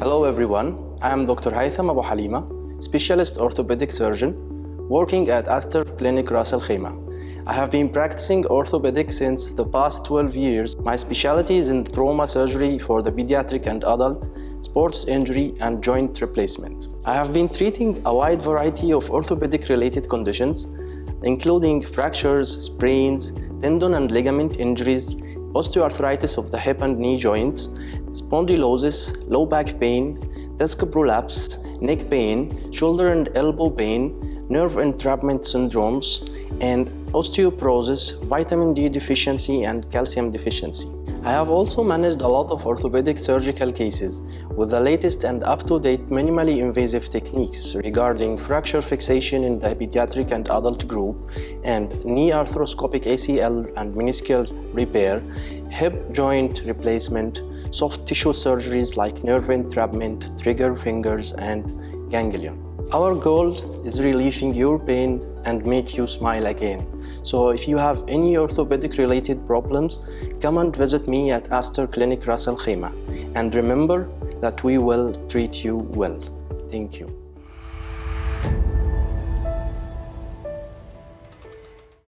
Hello everyone, I am Dr. Haitham Abu Halima, specialist orthopedic surgeon working at Aster Clinic Ras Al Khaimah. I have been practicing orthopedic since the past 12 years. My specialty is in trauma surgery for the pediatric and adult, sports injury and joint replacement. I have been treating a wide variety of orthopedic related conditions, including fractures, sprains, tendon and ligament injuries, osteoarthritis of the hip and knee joints, spondylosis, low back pain, disc prolapse, neck pain, shoulder and elbow pain, nerve entrapment syndromes, and osteoporosis, vitamin D deficiency, and calcium deficiency. I have also managed a lot of orthopedic surgical cases with the latest and up-to-date minimally invasive techniques regarding fracture fixation in the pediatric and adult group, and knee arthroscopic ACL and meniscal repair, hip joint replacement, soft tissue surgeries like nerve entrapment, trigger fingers, and ganglion. Our goal is relieving your pain and make you smile again. So if you have any orthopedic related problems, come and visit me at Aster Clinic Ras Al Khaimah. And remember that we will treat you well. Thank you.